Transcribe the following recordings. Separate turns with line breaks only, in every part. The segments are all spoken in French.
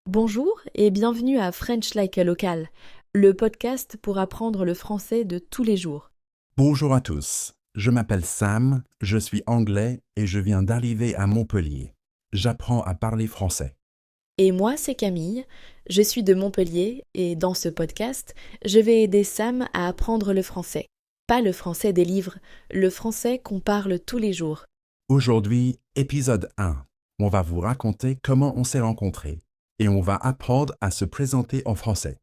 Bonjour et bienvenue à French Like a Local, le podcast pour apprendre le français de tous les jours.
Bonjour à tous, je m'appelle Sam, je suis anglais et je viens d'arriver à Montpellier. J'apprends à parler français.
Et moi, c'est Camille, je suis de Montpellier et dans ce podcast, je vais aider Sam à apprendre le français. Pas le français des livres, le français qu'on parle tous les jours.
Aujourd'hui, épisode 1. On va vous raconter comment on s'est rencontrés et on va apprendre à se présenter en français.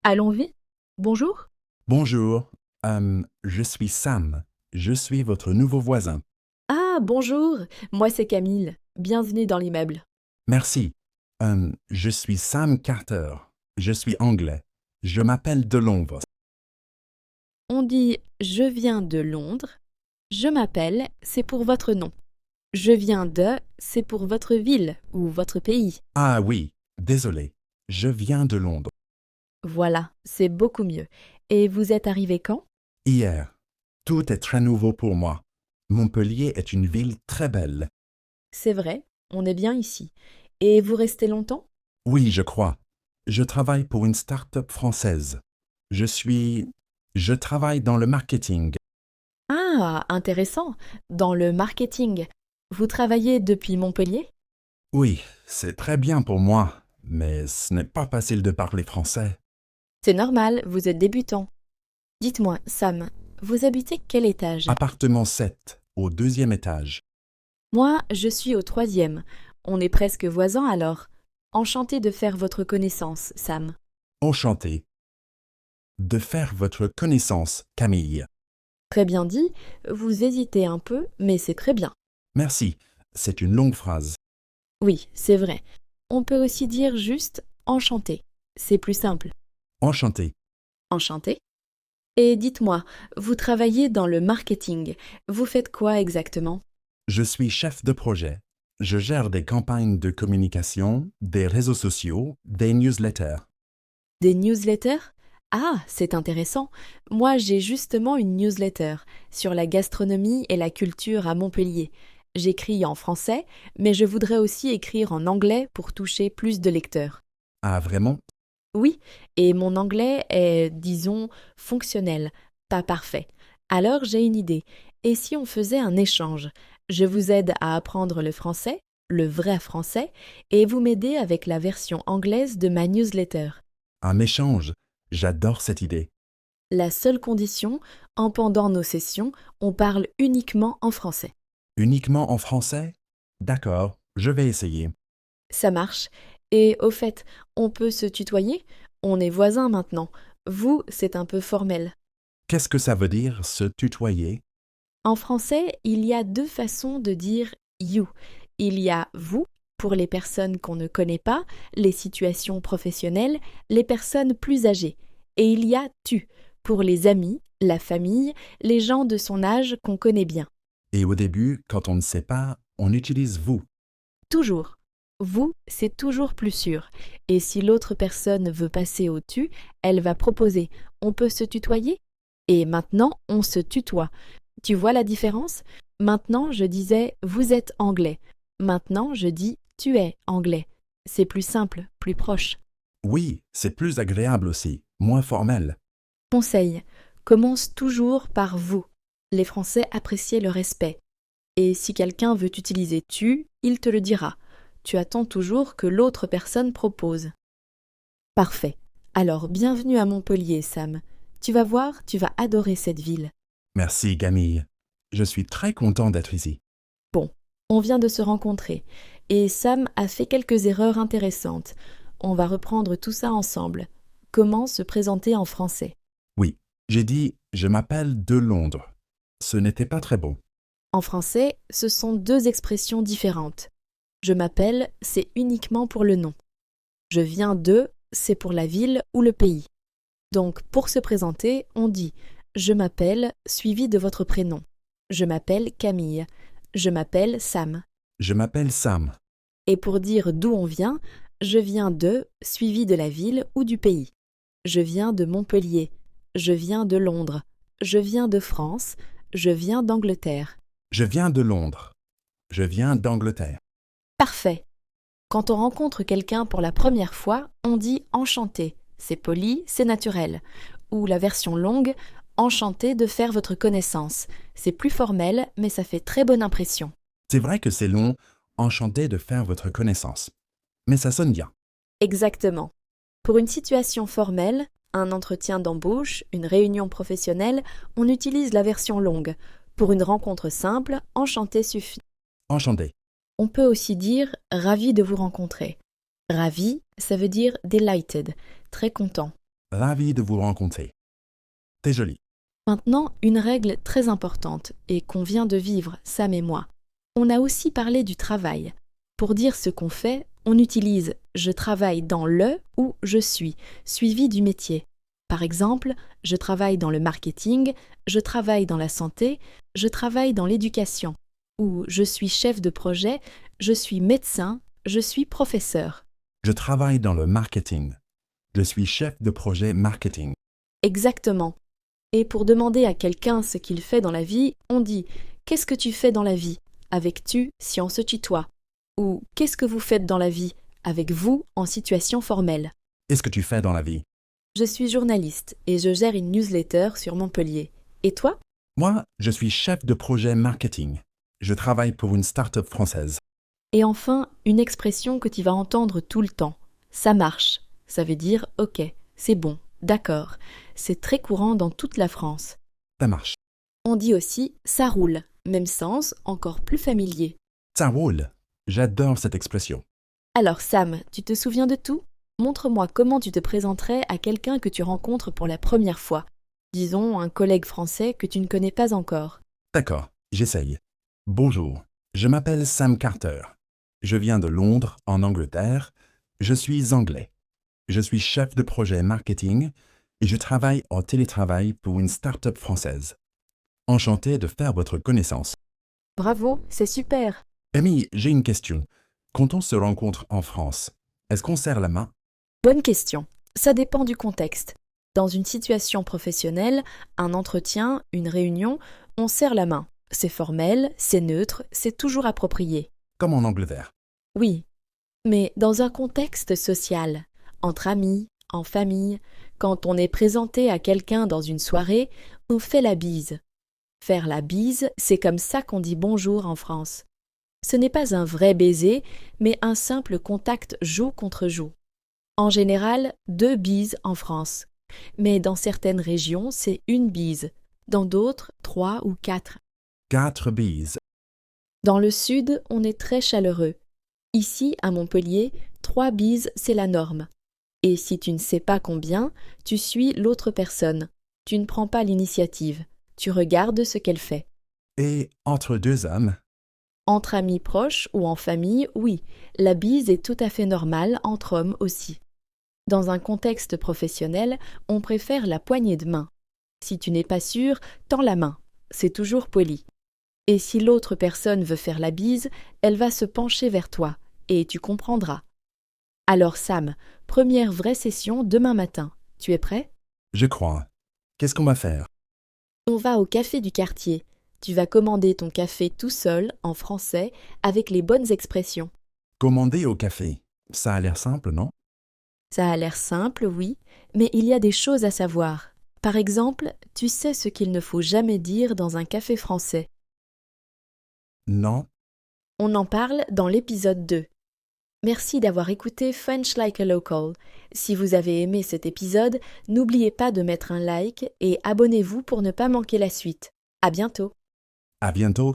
Allons-y. Bonjour.
Bonjour, je suis Sam, je suis votre nouveau voisin.
Ah, bonjour, moi c'est Camille, bienvenue dans l'immeuble.
Merci, je suis Sam Carter, je suis anglais, je m'appelle de Londres.
On dit « je viens de Londres », « je m'appelle », c'est pour votre nom. « Je viens de », c'est pour votre ville ou votre pays.
Ah oui, désolé, je viens de Londres.
Voilà, c'est beaucoup mieux. Et vous êtes arrivé quand?
Hier. Tout est très nouveau pour moi. Montpellier est une ville très belle.
C'est vrai, on est bien ici. Et vous restez longtemps?
Oui, je crois. Je travaille pour une start-up française. Je travaille dans le marketing.
Ah, intéressant. Dans le marketing. Vous travaillez depuis Montpellier?
Oui, c'est très bien pour moi, mais ce n'est pas facile de parler français.
C'est normal, vous êtes débutant. Dites-moi, Sam, vous habitez quel étage?
Appartement 7, au 2e étage.
Moi, je suis au 3e. On est presque voisins alors. Enchanté de faire votre connaissance, Sam.
Enchanté de faire votre connaissance, Camille.
Très bien dit, vous hésitez un peu, mais c'est très bien.
Merci, c'est une longue phrase.
Oui, c'est vrai. On peut aussi dire juste enchanté. C'est plus simple.
Enchanté.
Enchanté. Et dites-moi, vous travaillez dans le marketing. Vous faites quoi exactement?
Je suis chef de projet. Je gère des campagnes de communication, des réseaux sociaux, des newsletters.
Des newsletters? Ah, c'est intéressant. Moi, j'ai justement une newsletter sur la gastronomie et la culture à Montpellier. J'écris en français, mais je voudrais aussi écrire en anglais pour toucher plus de lecteurs.
Ah, vraiment?
Oui, et mon anglais est, disons, fonctionnel, pas parfait. Alors j'ai une idée. Et si on faisait un échange? Je vous aide à apprendre le français, le vrai français, et vous m'aidez avec la version anglaise de ma newsletter.
Un échange. J'adore cette idée.
La seule condition, en pendant nos sessions, on parle uniquement en français.
Uniquement en français? D'accord, je vais essayer.
Ça marche. Et au fait, on peut se tutoyer? On est voisins maintenant. Vous, c'est un peu formel.
Qu'est-ce que ça veut dire, se tutoyer?
En français, il y a deux façons de dire you. Il y a vous pour les personnes qu'on ne connaît pas, les situations professionnelles, les personnes plus âgées. Et il y a tu pour les amis, la famille, les gens de son âge qu'on connaît bien.
Et au début, quand on ne sait pas, on utilise vous.
Toujours. Vous, c'est toujours plus sûr. Et si l'autre personne veut passer au tu, elle va proposer on peut se tutoyer? Et maintenant, on se tutoie. Tu vois la différence? Maintenant, je disais vous êtes anglais. Maintenant, je dis tu es anglais. C'est plus simple, plus proche.
Oui, c'est plus agréable aussi, moins formel.
Conseil. Commence toujours par vous. Les Français apprécient le respect. Et si quelqu'un veut utiliser tu, il te le dira. Tu attends toujours que l'autre personne propose. Parfait. Alors, bienvenue à Montpellier, Sam. Tu vas voir, tu vas adorer cette ville.
Merci, Camille. Je suis très content d'être ici.
Bon, on vient de se rencontrer. Et Sam a fait quelques erreurs intéressantes. On va reprendre tout ça ensemble. Comment se présenter en français?
Oui, j'ai dit je m'appelle de Londres. Ce n'était pas très bon.
En français, ce sont deux expressions différentes. Je m'appelle, c'est uniquement pour le nom. Je viens de, c'est pour la ville ou le pays. Donc, pour se présenter, on dit je m'appelle suivi de votre prénom. Je m'appelle Camille. Je m'appelle Sam.
Je m'appelle Sam.
Et pour dire d'où on vient, je viens de suivi de la ville ou du pays. Je viens de Montpellier. Je viens de Londres. Je viens de France. Je viens d'Angleterre.
Je viens de Londres. Je viens d'Angleterre.
Parfait. Quand on rencontre quelqu'un pour la première fois, on dit « enchanté ». C'est poli, c'est naturel. Ou la version longue « enchanté de faire votre connaissance ». C'est plus formel, mais ça fait très bonne impression.
C'est vrai que c'est long, enchanté de faire votre connaissance. Mais ça sonne bien.
Exactement. Pour une situation formelle, un entretien d'embauche, une réunion professionnelle, on utilise la version longue. Pour une rencontre simple, enchanté suffit.
Enchanté.
On peut aussi dire « ravi de vous rencontrer ». Ravi, ça veut dire « delighted », très content.
Ravi de vous rencontrer. T'es joli.
Maintenant, une règle très importante et qu'on vient de vivre, Sam et moi. On a aussi parlé du travail. Pour dire ce qu'on fait, on utilise « je travaille dans le » ou « je suis », suivi du métier. Par exemple, je travaille dans le marketing, je travaille dans la santé, je travaille dans l'éducation. Ou je suis chef de projet, je suis médecin, je suis professeur.
Je travaille dans le marketing. Je suis chef de projet marketing.
Exactement. Et pour demander à quelqu'un ce qu'il fait dans la vie, on dit « Qu'est-ce que tu fais dans la vie ?» avec « tu » si on se tutoie. Ou « Qu'est-ce que vous faites dans la vie ?» avec « vous » en situation formelle.
Qu'est-ce que tu fais dans la vie?
Je suis journaliste et je gère une newsletter sur Montpellier. Et toi?
Moi, je suis chef de projet marketing. Je travaille pour une start-up française.
Et enfin, une expression que tu vas entendre tout le temps. Ça marche. Ça veut dire « ok, c'est bon, d'accord ». C'est très courant dans toute la France.
Ça marche.
On dit aussi « ça roule », même sens, encore plus familier.
Ça roule. J'adore cette expression.
Alors Sam, tu te souviens de tout? Montre-moi comment tu te présenterais à quelqu'un que tu rencontres pour la première fois. Disons un collègue français que tu ne connais pas encore.
D'accord, j'essaye. Bonjour, je m'appelle Sam Carter. Je viens de Londres, en Angleterre. Je suis anglais. Je suis chef de projet marketing et je travaille en télétravail pour une start-up française. Enchanté de faire votre connaissance.
Bravo, c'est super.
Amy, j'ai une question. Quand on se rencontre en France, est-ce qu'on serre la main?
Bonne question. Ça dépend du contexte. Dans une situation professionnelle, un entretien, une réunion, on serre la main. C'est formel, c'est neutre, c'est toujours approprié.
Comme en Angleterre.
Oui, mais dans un contexte social, entre amis, en famille, quand on est présenté à quelqu'un dans une soirée, on fait la bise. Faire la bise, c'est comme ça qu'on dit bonjour en France. Ce n'est pas un vrai baiser, mais un simple contact joue contre joue. En général, 2 bises en France. Mais dans certaines régions, c'est 1 bise. Dans d'autres, 3 ou 4.
4 bises.
Dans le sud, on est très chaleureux. Ici, à Montpellier, 3 bises, c'est la norme. Et si tu ne sais pas combien, tu suis l'autre personne. Tu ne prends pas l'initiative. Tu regardes ce qu'elle fait.
Et entre 2 hommes?
Entre amis proches ou en famille, oui, la bise est tout à fait normale entre hommes aussi. Dans un contexte professionnel, on préfère la poignée de main. Si tu n'es pas sûr, tends la main. C'est toujours poli. Et si l'autre personne veut faire la bise, elle va se pencher vers toi, et tu comprendras. Alors Sam, première vraie session demain matin. Tu es prêt?
Je crois. Qu'est-ce qu'on va faire?
On va au café du quartier. Tu vas commander ton café tout seul, en français, avec les bonnes expressions.
Commander au café. Ça a l'air simple, non?
Ça a l'air simple, oui, mais il y a des choses à savoir. Par exemple, tu sais ce qu'il ne faut jamais dire dans un café français.
Non.
On en parle dans l'épisode 2. Merci d'avoir écouté French Like a Local. Si vous avez aimé cet épisode, n'oubliez pas de mettre un like et abonnez-vous pour ne pas manquer la suite. À bientôt.
À bientôt.